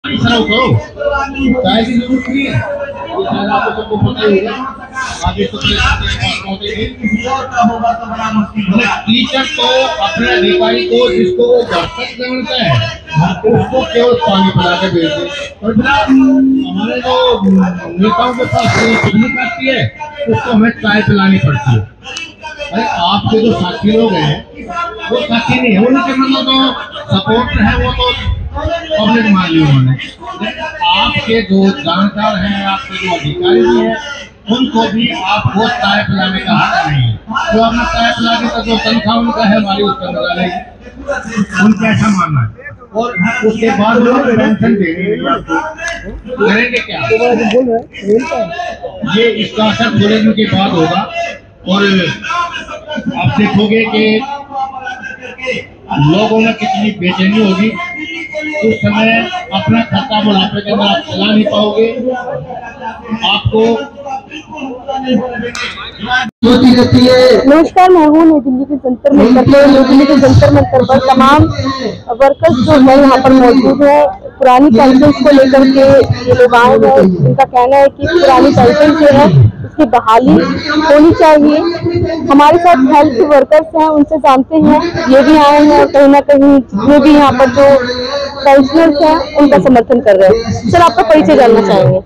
चाय की जरूरत नहीं है, आपको पता ही होगा। आगे तो टीचर तो अपने अधिकारी को जिसको वो दर्शक जानता है उसको केवल पानी पिला के भेज दे, और हमारे जो नेताओं के पास पिकनिक आती है उसको हमें चाय पिलानी पड़ती है। अरे आपके जो साथी लोग हैं वो साथी नहीं है, उनके मतलब तो सपोर्ट है वो तो पब्लिक मान ली उन्होंने। आपके जो जानकार हैं, आपके जो अधिकारी भी हैं, उनको भी आपको चाय पिलाने का हक नहीं है। तो आपने चाय पिलाने का जो तनख्वाह उनका है हमारी उसका निकालेगी, उनका ऐसा मानना है। और उसके बाद लोग पेंशन देंगे, करेंगे क्या? ये इसका असर थोड़े दिन के बाद होगा और आप देखोगे कि लोगों में कितनी बेचैनी होगी। उस समय अपना खर्चा बुढ़ापे के अंदर आप चला नहीं पाओगे। आपको नमस्कार, मैं हूँ नई दिल्ली के जंतर मंतर पर। नई दिल्ली के जंतर मंतर पर तमाम वर्कर्स जो है यहाँ पर मौजूद है। पुरानी पेंशन को लेकर के ये लोग आए हैं। इनका कहना है कि पुरानी पेंशन जो है उसकी बहाली होनी चाहिए। हमारे साथ हेल्थ वर्कर्स हैं, उनसे जानते हैं, ये भी आए हैं और कहीं ना कहीं जितने भी यहाँ पर जो पेंशनर्स हैं उनका समर्थन कर रहे हैं। सर, आपका परिचय जानना चाहेंगे?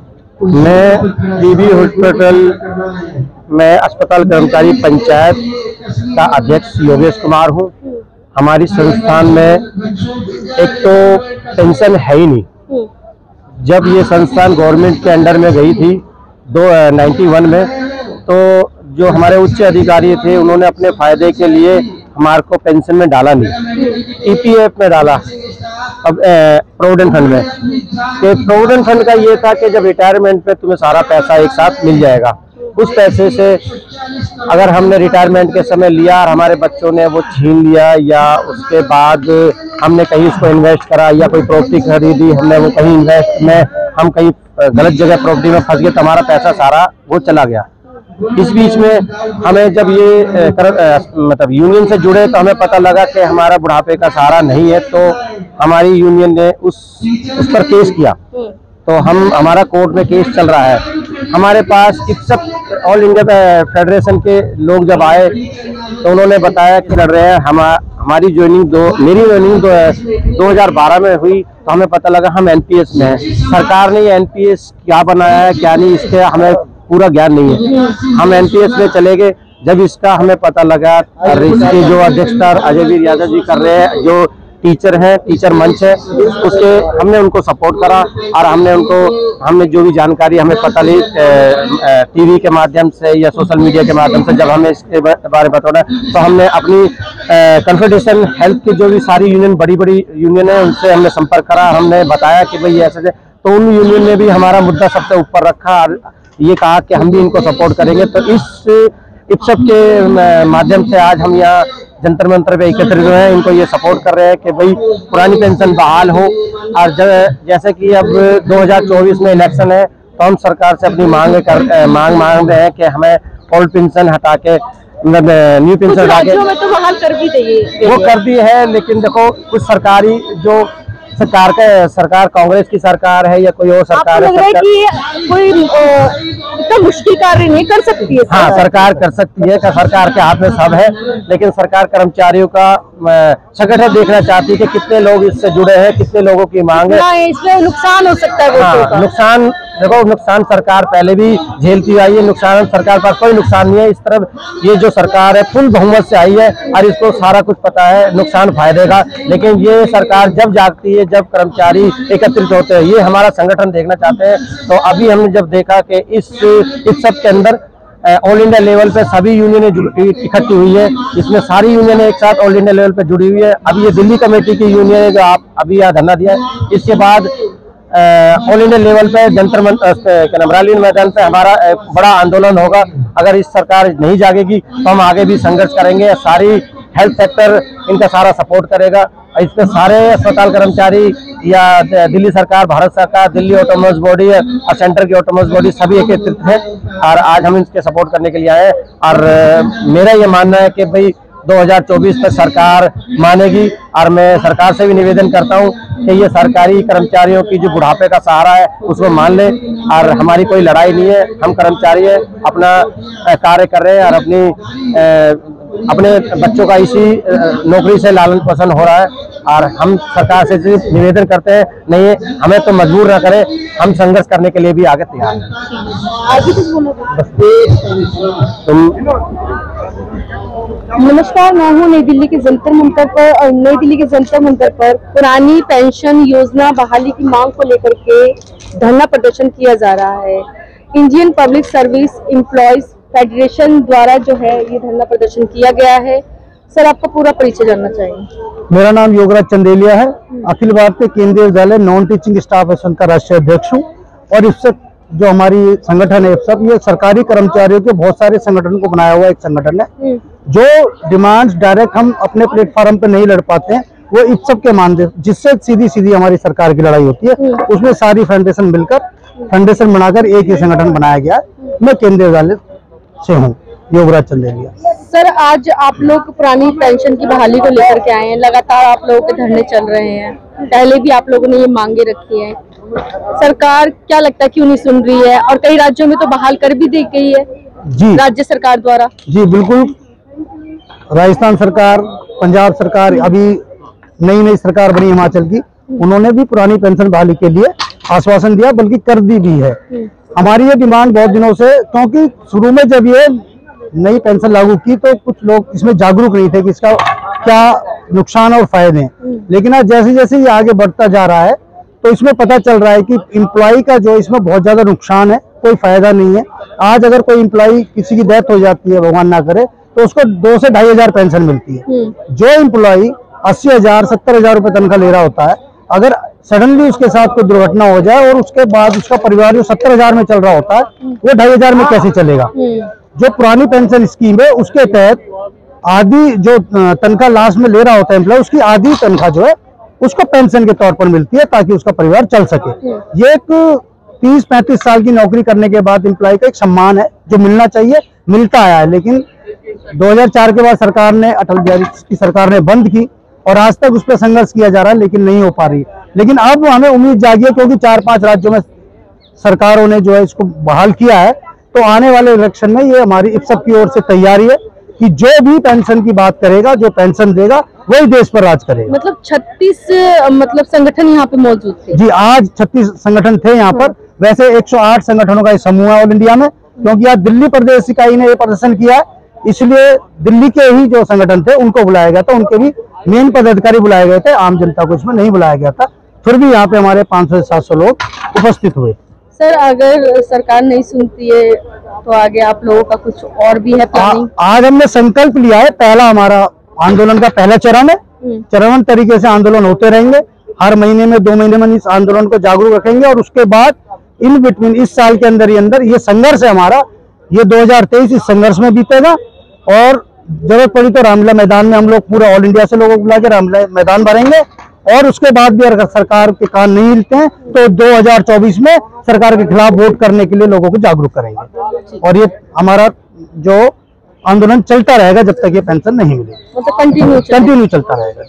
मैं टीबी हॉस्पिटल में अस्पताल कर्मचारी पंचायत का अध्यक्ष योगेश कुमार हूँ। हमारी संस्थान में एक तो पेंशन है ही नहीं। जब ये संस्थान गवर्नमेंट के अंडर में गई थी 91 में, तो जो हमारे उच्च अधिकारी थे उन्होंने अपने फायदे के लिए हमारे को पेंशन में डाला नहीं, ईपीएफ में डाला। अब प्रोविडेंट फंड में, तो प्रोविडेंट फंड का ये था कि जब रिटायरमेंट पे तुम्हें सारा पैसा एक साथ मिल जाएगा। उस पैसे से अगर हमने रिटायरमेंट के समय लिया और हमारे बच्चों ने वो छीन लिया, या उसके बाद हमने कहीं उसको इन्वेस्ट करा या कोई प्रॉपर्टी खरीदी, हमने वो कहीं इन्वेस्ट में हम कहीं गलत जगह प्रॉपर्टी में फंस गए तो हमारा पैसा सारा वो चला गया। इस बीच में हमें जब ये मतलब यूनियन से जुड़े तो हमें पता लगा कि हमारा बुढ़ापे का सहारा नहीं है, तो हमारी यूनियन ने उस पर केस किया। तो हमारा कोर्ट में केस चल रहा है। हमारे पास इप्सप ऑल इंडिया फेडरेशन के लोग जब आए तो उन्होंने बताया कि लड़ रहे हैं। हमारी ज्वाइनिंग मेरी ज्वाइनिंग 2012 में हुई, तो हमें पता लगा हम एनपीएस में हैं। सरकार ने एनपीएस क्या बनाया है क्या नहीं, इसके हमें पूरा ज्ञान नहीं है। हम एनपीएस में चले गए। जब इसका हमें पता लगा, इसके जो अध्यक्षता अजय वीर यादव जी कर रहे हैं, जो टीचर हैं, टीचर मंच है, उसके हमने उनको सपोर्ट करा और हमने जो भी जानकारी हमें पता ली टीवी के माध्यम से या सोशल मीडिया के माध्यम से, जब हमें इसके बारे में बताया तो हमने अपनी कॉन्फेडरेशन हेल्थ की जो भी सारी यूनियन, बड़ी बड़ी यूनियन है, उनसे हमने संपर्क करा। हमने बताया कि भाई ऐसे, तो उन यूनियन ने भी हमारा मुद्दा सबसे ऊपर रखा और ये कहा कि हम भी इनको सपोर्ट करेंगे। तो इस इप्सप के माध्यम से आज हम यहाँ जंतर मंतर पे एकत्रित हुए हैं, इनको ये सपोर्ट कर रहे हैं कि भाई पुरानी पेंशन बहाल हो। और जैसे कि अब 2024 में इलेक्शन है, तो हम सरकार से अपनी मांग मांग रहे हैं कि हमें ओल्ड पेंशन हटा के न्यू पेंशन हटा के, तो बहाल कर भी देगी, वो कर दी है। लेकिन देखो कुछ सरकारी जो सरकार कांग्रेस की सरकार है या कोई और सरकार है, कि कोई इतना मुश्किल कार्य नहीं कर सकती है। हाँ, सरकार कर सकती है, सरकार के हाथ में सब है। लेकिन सरकार कर्मचारियों का संगठन देखना चाहती है कि कितने लोग इससे जुड़े हैं, कितने लोगों की मांग है। इसमें नुकसान हो सकता है। हाँ, नुकसान देखो, नुकसान सरकार पहले भी झेलती आई है। नुकसान सरकार पर कोई नुकसान नहीं है। इस तरफ ये जो सरकार है फुल बहुमत से आई है और इसको सारा कुछ पता है नुकसान फायदे का। लेकिन ये सरकार जब जागती है, जब कर्मचारी एकत्रित होते हैं, ये हमारा संगठन देखना चाहते हैं। तो अभी हमने जब देखा कि इस सब के अंदर ऑल इंडिया लेवल पे सभी यूनियनें इकट्ठी हुई है, इसमें सारी यूनियनें एक साथ ऑल इंडिया लेवल पे जुड़ी हुई है। अभी ये दिल्ली कमेटी की यूनियन है जो आप अभी यहाँ धरना दिया है, इसके बाद ऑल इंडिया लेवल पे जंतर मंतर रैली मैदान पे हमारा बड़ा आंदोलन होगा। अगर इस सरकार नहीं जागेगी तो हम आगे भी संघर्ष करेंगे। सारी हेल्थ सेक्टर इनका सारा सपोर्ट करेगा। इसमें सारे अस्पताल कर्मचारी या दिल्ली सरकार, भारत सरकार, दिल्ली ऑटोनोमस बॉडी और सेंटर की ऑटोनोमस बॉडी सभी एकत्रित है और आज हम इनके सपोर्ट करने के लिए आए हैं। और मेरा ये मानना है कि भाई 2024 में सरकार मानेगी। और मैं सरकार से भी निवेदन करता हूं कि ये सरकारी कर्मचारियों की जो बुढ़ापे का सहारा है उसको मान ले। और हमारी कोई लड़ाई नहीं है, हम कर्मचारी हैं, अपना कार्य कर रहे हैं और अपने बच्चों का इसी नौकरी से लालन पोषण हो रहा है। और हम सरकार से सिर्फ निवेदन करते हैं, नहीं हमें तो मजबूर ना करें, हम संघर्ष करने के लिए भी आगे तैयार हैं। नमस्कार, मैं हूँ नई दिल्ली के जंतर मंतर पर और नई दिल्ली के जंतर मंतर पर पुरानी पेंशन योजना बहाली की मांग को लेकर के धरना प्रदर्शन किया जा रहा है। Indian public service employees federation द्वारा जो है ये धरना प्रदर्शन किया गया है। सर, आपका पूरा परिचय जानना चाहेंगे। मेरा नाम योगराज चंदेलिया है, अखिल भारतीय केंद्रीय विद्यालय नॉन टीचिंग स्टाफ एसोसिएशन का राष्ट्रीय अध्यक्ष हूँ। और इससे जो हमारी संगठन है सब ये सरकारी कर्मचारियों के बहुत सारे संगठनों को बनाया हुआ एक संगठन है। जो डिमांड्स डायरेक्ट हम अपने प्लेटफॉर्म पे नहीं लड़ पाते हैं वो इप्सब के मानते, जिससे सीधी हमारी सरकार की लड़ाई होती है। उसमें सारी फेडरेशन मिलकर फेडरेशन बनाकर एक ही संगठन बनाया गया है। मैं केंद्रीय विद्यालय से हूँ, योगराज चंदेलिया। सर, आज आप लोग पुरानी पेंशन की बहाली को लेकर के आए हैं। लगातार आप लोगों के धरने चल रहे हैं, पहले भी आप लोगों ने ये मांगे रखी है। सरकार क्या लगता है क्यों नहीं सुन रही है? और कई राज्यों में तो बहाल कर भी दी गई है जी राज्य सरकार द्वारा। जी बिल्कुल, राजस्थान सरकार, पंजाब सरकार, अभी नई सरकार बनी हिमाचल की, उन्होंने भी पुरानी पेंशन बहाली के लिए आश्वासन दिया, बल्कि कर दी भी है। हमारी ये डिमांड बहुत दिनों से, क्योंकि शुरू में जब ये नई पेंशन लागू की तो कुछ लोग इसमें जागरूक नहीं थे कि इसका क्या नुकसान और फायदे हैं। लेकिन आज जैसे जैसे ये आगे बढ़ता जा रहा है तो इसमें पता चल रहा है कि एम्प्लॉय का जो इसमें बहुत ज्यादा नुकसान है, कोई फायदा नहीं है। आज अगर कोई एम्प्लॉय किसी की डेथ हो जाती है, भगवान ना करे, तो उसको 2 से 2,500 पेंशन मिलती है। जो एम्प्लॉय 80,000 70,000 रुपए तनख्वाह ले रहा होता है, अगर सडनली उसके साथ कोई दुर्घटना हो जाए और उसके बाद उसका परिवार जो 70,000 में चल रहा होता है वो 2,500 में कैसे चलेगा? जो पुरानी पेंशन स्कीम है उसके तहत आधी जो तनख्वाह लास्ट में ले रहा होता है एम्प्लॉय, उसकी आधी तनख्वाह जो है उसको पेंशन के तौर पर मिलती है ताकि उसका परिवार चल सके। ये एक 30-35 साल की नौकरी करने के बाद एम्प्लॉय का एक सम्मान है जो मिलना चाहिए, मिलता आया है। लेकिन 2004 के बाद सरकार ने, अटल बिहारी की सरकार ने बंद की और आज तक उस पर संघर्ष किया जा रहा है, लेकिन नहीं हो पा रही। लेकिन अब हमें उम्मीद जागी है, क्योंकि 4-5 राज्यों में सरकारों ने जो है इसको बहाल किया है, तो आने वाले इलेक्शन में ये हमारी इप्सब की ओर से तैयारी है कि जो भी पेंशन की बात करेगा, जो पेंशन देगा, वही देश पर राज करेगा। मतलब 36 संगठन यहाँ पे मौजूद थे जी, आज 36 संगठन थे यहाँ पर। वैसे 108 संगठनों का समूह है ऑल इंडिया में, क्योंकि आज दिल्ली प्रदेश इकाई ने ये प्रदर्शन किया है, इसलिए दिल्ली के ही जो संगठन थे उनको बुलाया गया था। उनके भी मेन पदाधिकारी बुलाए गए थे, आम जनता को इसमें नहीं बुलाया गया था। फिर भी यहाँ पे हमारे 500 से 700 लोग उपस्थित हुए। सर, अगर सरकार नहीं सुनती है तो आगे आप लोगों का कुछ और भी है प्लानिंग? आज हमने संकल्प लिया है, पहला हमारा आंदोलन का पहला चरण है। चरणबद्ध तरीके से आंदोलन होते रहेंगे, हर महीने में 2 महीने में इस आंदोलन को जागरूक रखेंगे। और उसके बाद इन बिटवीन इस साल के अंदर ही अंदर ये संघर्ष है हमारा, ये 2023 इस संघर्ष में बीतेगा। और जरूरत पड़ी तो रामलीला मैदान में हम लोग पूरा ऑल इंडिया से लोगों को बुला के रामलीला मैदान भरेंगे। और उसके बाद भी अगर सरकार के कान नहीं हिलते हैं तो 2024 में सरकार के खिलाफ वोट करने के लिए लोगों को जागरूक करेंगे। और ये हमारा जो आंदोलन चलता रहेगा जब तक ये पेंशन नहीं मिलेगी, मतलब कंटिन्यू चलता रहेगा।